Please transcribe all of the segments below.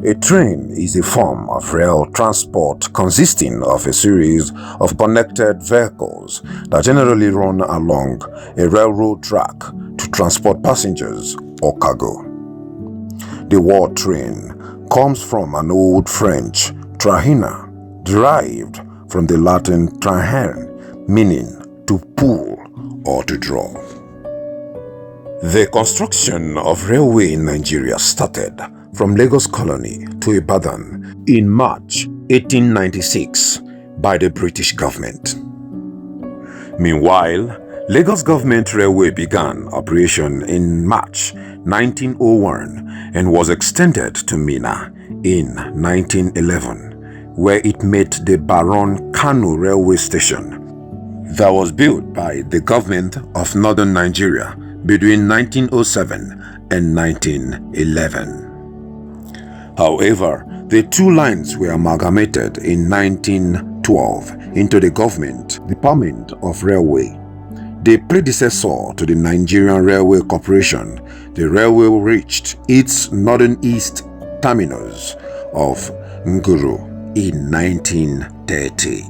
A train is a form of rail transport consisting of a series of connected vehicles that generally run along a railroad track to transport passengers or cargo. The word train comes from an old French trahina, derived from the Latin trahere, meaning to pull or to draw. The construction of railway in Nigeria started from Lagos Colony to Ibadan in March 1896 by the British government. Meanwhile, Lagos Government Railway began operation in March 1901 and was extended to Minna in 1911, where it met the Baron Kano Railway Station that was built by the government of northern Nigeria between 1907 and 1911. However, the two lines were amalgamated in 1912 into the Government Department of Railway. The predecessor to the Nigerian Railway Corporation, the railway reached its northern-east terminus of Nguru in 1930.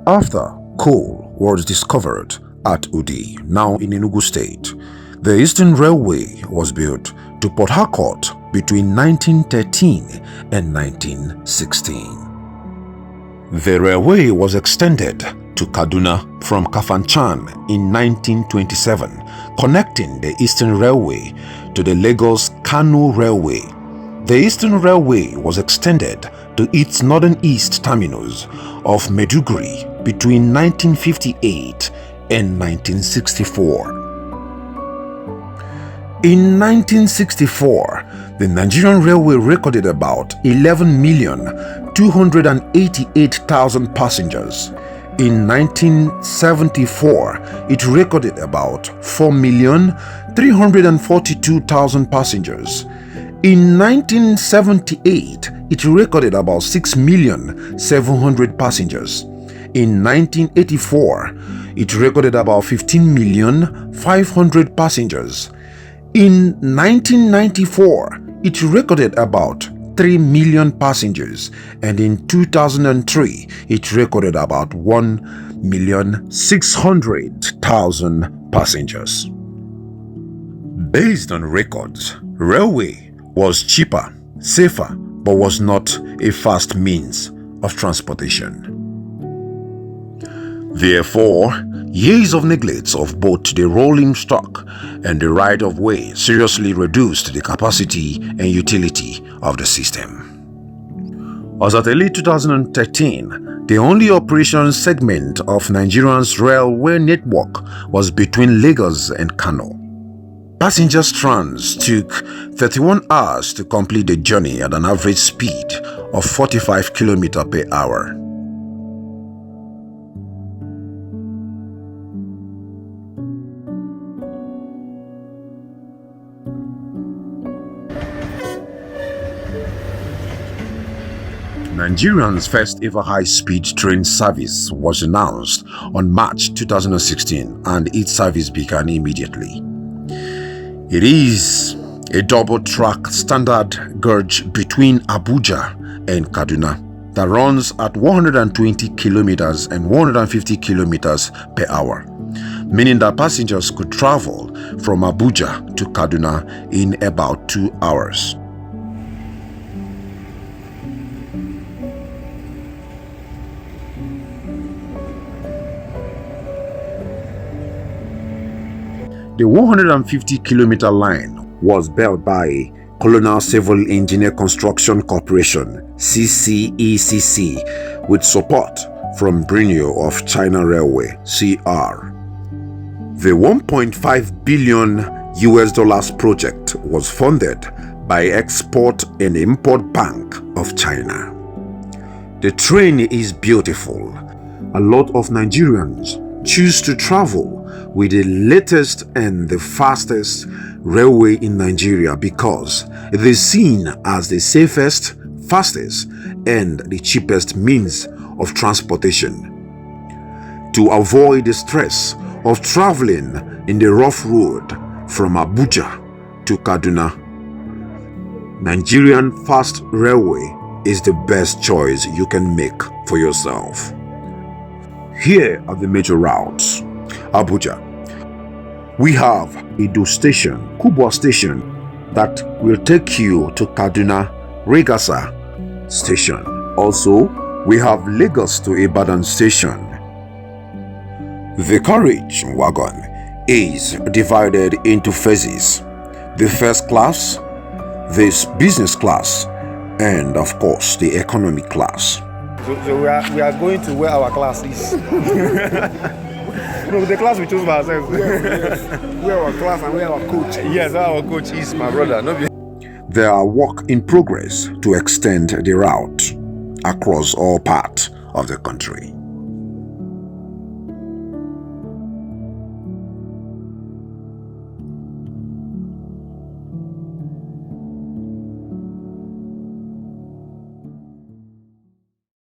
After coal was discovered at Udi, now in Enugu State, the Eastern Railway was built to Port Harcourt between 1913 and 1916. The railway was extended to Kaduna from Kafanchan in 1927, connecting the Eastern Railway to the Lagos-Kano Railway. The Eastern Railway was extended to its northern east terminus of Maiduguri between 1958 and 1964. In 1964, the Nigerian Railway recorded about 11,288,000 passengers. In 1974, it recorded about 4,342,000 passengers. In 1978, it recorded about 6,700,000 passengers. In 1984, it recorded about 15,500,000 passengers. In 1994, it recorded about 3 million passengers, and in 2003, it recorded about 1,600,000 passengers. Based on records, railway was cheaper, safer, but was not a fast means of transportation. Therefore, years of neglect of both the rolling stock and the right-of-way seriously reduced the capacity and utility of the system. As at early 2013, the only operation segment of Nigeria's railway network was between Lagos and Kano. Passenger trains took 31 hours to complete the journey at an average speed of 45 km per hour. Nigeria's first ever high-speed train service was announced on March 2016, and its service began immediately. It is a double-track standard gauge between Abuja and Kaduna that runs at 120 kilometers and 150 kilometers per hour, meaning that passengers could travel from Abuja to Kaduna in about 2 hours. The 150-kilometer line was built by Colonial Civil Engineer Construction Corporation (CCECC) with support from Brunei of China Railway (CR). The $1.5 billion project was funded by Export and Import Bank of China. The train is beautiful. A lot of Nigerians choose to travel with the latest and the fastest railway in Nigeria because it is seen as the safest, fastest, and the cheapest means of transportation. To avoid the stress of traveling in the rough road from Abuja to Kaduna, Nigerian Fast Railway is the best choice you can make for yourself. Here are the major routes. Abuja. We have Edo Station, Kubwa Station that will take you to Kaduna Regasa Station. Also, we have Lagos to Ibadan Station. The carriage wagon is divided into phases: the first class, the business class, and of course the economy class. So we are going to where our class is. No, the class we chose for ourselves. Yes. Where our class and where our coach. Yes, our coach is my brother. There are work in progress to extend the route across all parts of the country.